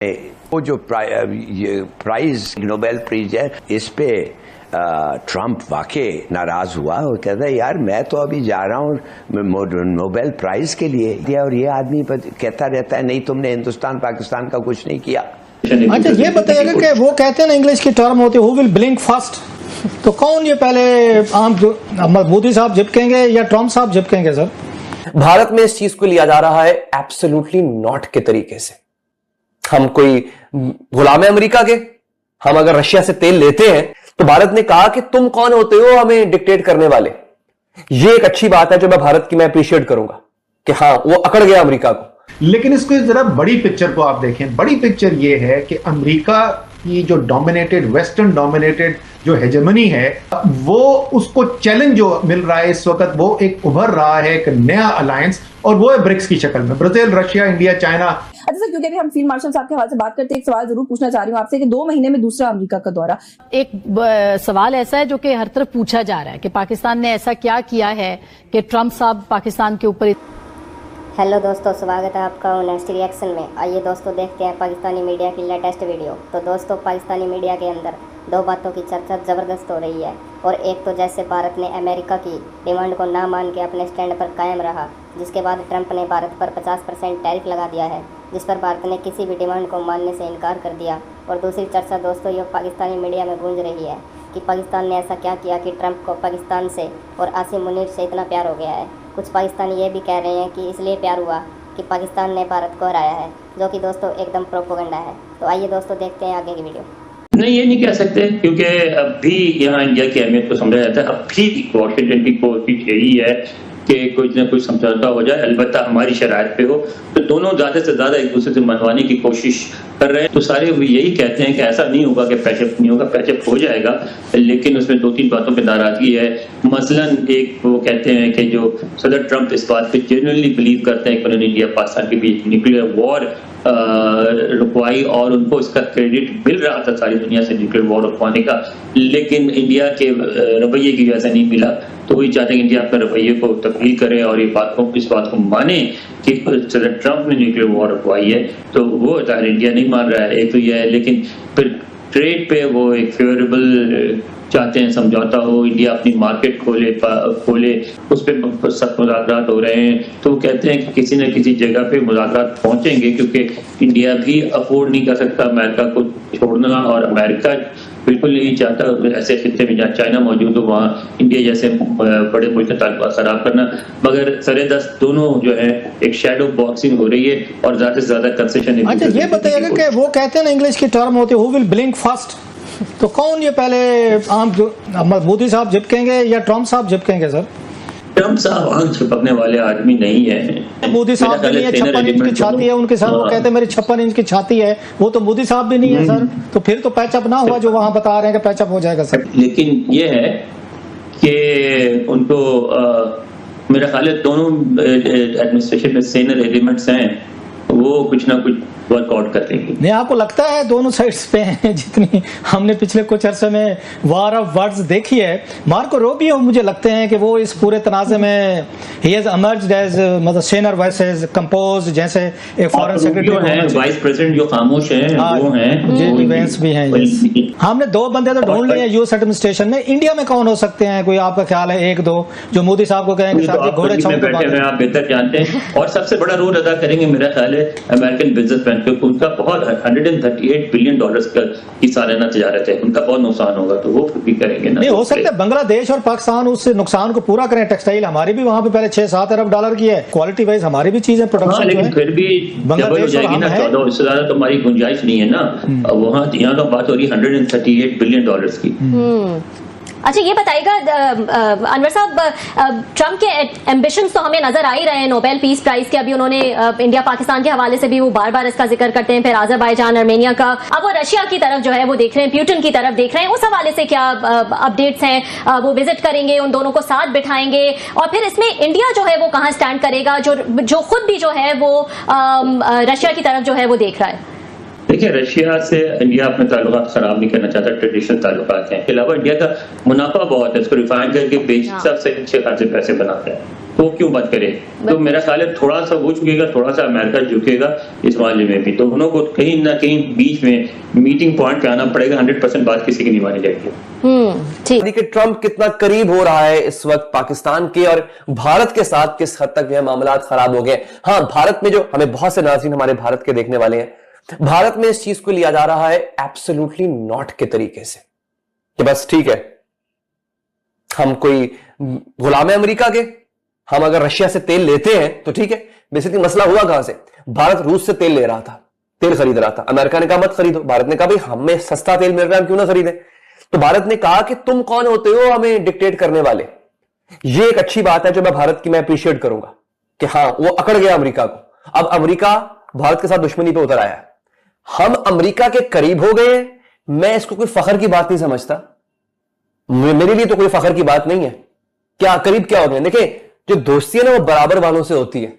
वो जो prize Nobel prize है, इस पे ट्रम्प वाकई नाराज हुआ और कहता है यार मैं तो अभी जा रहा हूँ नोबेल प्राइज के लिए दिया, और ये आदमी कहता रहता है नहीं तुमने हिंदुस्तान पाकिस्तान का कुछ नहीं किया। अच्छा ये बताइएगा कि वो कहते हैं ना इंग्लिश की टर्म होती है हु विल ब्लिंक फर्स्ट, तो कौन ये पहले मोदी साहब झपकेंगे या ट्रम्प साहब झपकेंगे? सर भारत में इस चीज को लिया जा रहा है एब्सोल्युटली नॉट के तरीके से। हम कोई गुलाम है अमेरिका के? हम अगर रशिया से तेल लेते हैं तो भारत ने कहा कि तुम कौन होते हो हमें डिक्टेट करने वाले। ये एक अच्छी बात है जो मैं भारत की मैं अप्रिशिएट करूंगा कि हाँ वो अकड़ गया अमेरिका को। लेकिन इसको जरा बड़ी पिक्चर को आप देखें। बड़ी पिक्चर ये है कि अमेरिका की जो डोमिनेटेड वेस्टर्न डोमिनेटेड जो हेजेमनी है वो उसको चैलेंज जो मिल रहा है इस वक्त, वो एक उभर रहा है एक नया अलायंस, और वो है ब्रिक्स की शक्ल में ब्राजील, रशिया, इंडिया, चाइना। अच्छा सर, क्योंकि अभी हम फील्ड मार्शल साहब के हवाले से बात करते हैं, एक सवाल जरूर पूछना चाह रही हूँ आपसे कि 2 महीने में दूसरा अमेरिका का दौरा। एक सवाल ऐसा है जो कि हर तरफ पूछा जा रहा है कि पाकिस्तान ने ऐसा क्या किया है कि ट्रम्प साहब पाकिस्तान के ऊपर। हेलो दोस्तों, स्वागत है आपका नेक्स्ट रिएक्शन में। आइए दोस्तों देखते हैं पाकिस्तानी मीडिया की लेटेस्ट वीडियो। तो दोस्तों पाकिस्तानी मीडिया के अंदर 2 बातों की चर्चा ज़बरदस्त हो रही है, और एक तो जैसे भारत ने अमेरिका की डिमांड को ना मान के अपने स्टैंड पर कायम रहा, जिसके बाद ट्रंप ने भारत पर 50% टैरिफ लगा दिया है, जिस पर भारत ने किसी भी डिमांड को मानने से इनकार कर दिया। और दूसरी चर्चा दोस्तों ये पाकिस्तानी मीडिया में गूंज रही है कि पाकिस्तान ने ऐसा क्या किया कि ट्रंप को पाकिस्तान से और आसिम मुनीर से इतना प्यार हो गया है। कुछ पाकिस्तानी ये भी कह रहे हैं कि इसलिए प्यार हुआ कि पाकिस्तान ने भारत को हराया है, जो कि दोस्तों एकदम प्रोपेगेंडा है। तो आइए दोस्तों देखते हैं आगे की वीडियो। नहीं, ये नहीं कह सकते, क्योंकि अभी यहाँ इंडिया की अहमियत को समझा जाता है। अभी वॉशिंगटन की कोशिश यही है कि कुछ न कुछ समझौता हो जाए, अलबत्ता हमारी शरायत पे हो। तो दोनों ज़्यादा से ज़्यादा एक दूसरे से मनवाने की कोशिश कर रहे हैं। तो सारे यही कहते हैं कि ऐसा नहीं होगा कि पैचअप नहीं होगा, पैचअप हो जाएगा, लेकिन उसमें 2-3 बातों पे नाराजगी है। मसलन एक वो कहते हैं कि जो सदर ट्रंप इस बात पे जेन्युइनली बिलीव करते हैं कि उन्होंने इंडिया पाकिस्तान के बीच न्यूक्लियर वॉर रुकवाई, और उनको इसका क्रेडिट मिल रहा था सारी दुनिया से न्यूक्लियर वॉर रुकवाने का, लेकिन इंडिया के रवैये की वजह से नहीं मिला। तो वही चाहते हैं इंडिया अपने रवैये को तब्दील करे और इस बात को माने कि सदर ट्रंप ने न्यूक्लियर वॉर रुकवाई है। तो वो जाहिर इंडिया नहीं मान रहा है, एक तो यह है। लेकिन फिर ट्रेड पे वो एक फेवरेबल चाहते हैं, समझौता हो, इंडिया अपनी मार्केट खोले, उस पर सख्त मुज़ाकरात हो रहे हैं। तो वो कहते हैं कि किसी न किसी जगह पे मुज़ाकरात पहुंचेंगे, क्योंकि इंडिया भी अफोर्ड नहीं कर सकता अमेरिका को छोड़ना, और अमेरिका बिल्कुल नहीं चाहता ऐसे खित्ते में जहाँ चाइना मौजूद हो वहाँ इंडिया जैसे बड़े मुल्क के ताल्लुकात खराब करना। मगर सरेदस्त दोनों जो है एक शैडो बॉक्सिंग हो रही है और ज़्यादा से ज़्यादा कंसेशन। अच्छा ये बताइएगा कि वो कहते हैं ना इंग्लिश की टर्म होती है हु विल ब्लिंक फर्स्ट, तो कौन ये पहले मोदी साहब झपकेंगे या ट्रम्प साहब झपकेंगे? सर ट्रम्प साहब आंख झपकने वाले आदमी नहीं है। मोदी साहब भी नहीं है, 56 इंच की छाती है उनके साथ। वो कहते हैं मेरी 56 इंच की छाती है, वो तो मोदी साहब भी नहीं है सर। तो फिर तो पैचअप ना हुआ जो वहां बता रहे हैं कि पैचअप हो जाएगा सर। लेकिन ये है कि उनको मेरा ख्याल है दोनों एडमिनिस्ट्रेशन में सीनियर एलिमेंट्स हैं, वो कुछ ना कुछ वर्कआउट कर लेंगे। नहीं, आपको लगता है दोनों साइड्स पे हैं? जितनी हमने पिछले कुछ अरसे में वार ऑफ वर्ड्स देखी है, मार्को रूबियो मुझे लगते हैं कि वो इस पूरे तनाज़े में ही हैज इमर्ज्ड एज मतलब सेनर वर्सेस कंपोज, जैसे एक फॉरेन सेक्रेटरी है, वाइस प्रेसिडेंट जो खामोश हैं वो हैं, जेडी वेंस भी हैं। हमने 2 बंदे तो ढूंढ लिए यूएस एडमिनिस्ट्रेशन में। इंडिया में कौन हो सकते हैं? कोई आपका ख्याल है 1-2 जो मोदी साहब को कहेंगे साथ घोड़े छाप के बैठे हैं, आप बेहतर जानते हैं। और सबसे बड़ा रोल अदा करेंगे मेरा ख्याल है अमेरिकन बिजनेसमैन, क्योंकि उनका बहुत $138 बिलियन की सालाना तिजारत है, उनका बहुत नुकसान होगा, तो वो भी करेंगे ना। नहीं हो सकता है बांग्लादेश और पाकिस्तान उस नुकसान को पूरा करें। टेक्सटाइल हमारी भी वहां पे पहले $6-7 अरब की है, क्वालिटी वाइज हमारी भी चीजें प्रोडक्शन, लेकिन फिर भी डबल हो जाएगी ना, 14 इससे ज्यादा तो हमारी गुंजाइश नहीं है ना। वहाँ यहाँ तो बात हो रही है $138 बिलियन की। अच्छा ये बताइएगा अनवर साहब, ट्रम्प के एम्बिशंस तो हमें नजर आ ही रहे हैं नोबेल पीस प्राइज के। अभी उन्होंने इंडिया पाकिस्तान के हवाले से भी वो बार बार इसका जिक्र करते हैं, फिर अजरबैजान, आर्मेनिया का। अब वो रशिया की तरफ जो है वो देख रहे हैं, पुतिन की तरफ देख रहे हैं। उस हवाले से क्या अपडेट्स हैं? वो विजिट करेंगे, उन दोनों को साथ बिठाएंगे, और फिर इसमें इंडिया जो है वो कहाँ स्टैंड करेगा, जो खुद भी जो है वो रशिया की तरफ जो है वो देख रहा है? देखिए, रशिया से इंडिया अपने ताल्लुकात खराब नहीं करना चाहता, ट्रेडिशनल ताल्लुकात हैं। इसके अलावा इंडिया का मुनाफा बहुत है, इसको रिफाइन करके बेच सबसे अच्छे खासे पैसे बनाता है। वो क्यों बात करे? तो मेरा ख्याल है थोड़ा सा वो झुकेगा, थोड़ा सा अमेरिका झुकेगा इस मामले में भी। तो दोनों को कहीं ना कहीं बीच में मीटिंग पॉइंट पे आना पड़ेगा। 100% बात किसी की नहीं मानी जाएगी। ठीक। देखिए ट्रंप कितना करीब हो रहा है इस वक्त पाकिस्तान के, और भारत के साथ किस हद तक यह मामला खराब हो गए। हाँ, भारत में जो हमें बहुत से नाज़रीन हमारे भारत के देखने वाले हैं, भारत में इस चीज को लिया जा रहा है एब्सोल्युटली नॉट के तरीके से कि बस ठीक है, हम कोई गुलाम है अमेरिका के, हम अगर रशिया से तेल लेते हैं तो ठीक है। बेसिकली मसला हुआ कहां से? भारत रूस से तेल ले रहा था, तेल खरीद रहा था। अमेरिका ने कहा मत खरीदो। भारत ने कहा भाई हमें सस्ता तेल मिल रहा है, हम क्यों ना खरीदें। तो भारत ने कहा कि तुम कौन होते हो हमें डिक्टेट करने वाले। ये एक अच्छी बात है जो मैं भारत की मैं अप्रिशिएट करूंगा कि हाँ, वो अकड़ गया अमेरिका को। अब अमेरिका भारत के साथ दुश्मनी पे उतर आया है, हम अमेरिका के करीब हो गए। मैं इसको कोई फखर की बात नहीं समझता, मेरे लिए तो कोई फखर की बात नहीं है। क्या करीब क्या हो गए? देखिए, जो दोस्ती है ना वो बराबर वालों से होती है।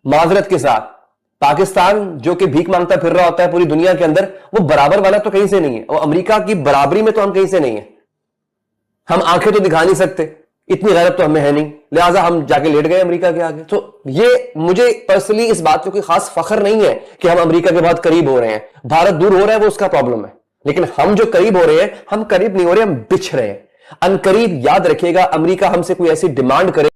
माजरत के साथ पाकिस्तान जो कि भीख मांगता फिर रहा होता है पूरी दुनिया के अंदर, वो बराबर वाला तो कहीं से नहीं है, और अमेरिका की बराबरी में तो हम कहीं से नहीं है। हम आंखें तो दिखा नहीं सकते, इतनी गैरत तो हमें है नहीं, लिहाजा हम जाके लेट गए अमेरिका के आगे। तो ये मुझे पर्सनली इस बात को कोई खास फखर नहीं है कि हम अमेरिका के बहुत करीब हो रहे हैं। भारत दूर हो रहा है वो उसका प्रॉब्लम है, लेकिन हम जो करीब हो रहे हैं, हम करीब नहीं हो रहे, हम बिछ रहे हैं। अनकरीब याद रखिएगा, अमेरिका हमसे कोई ऐसी डिमांड करे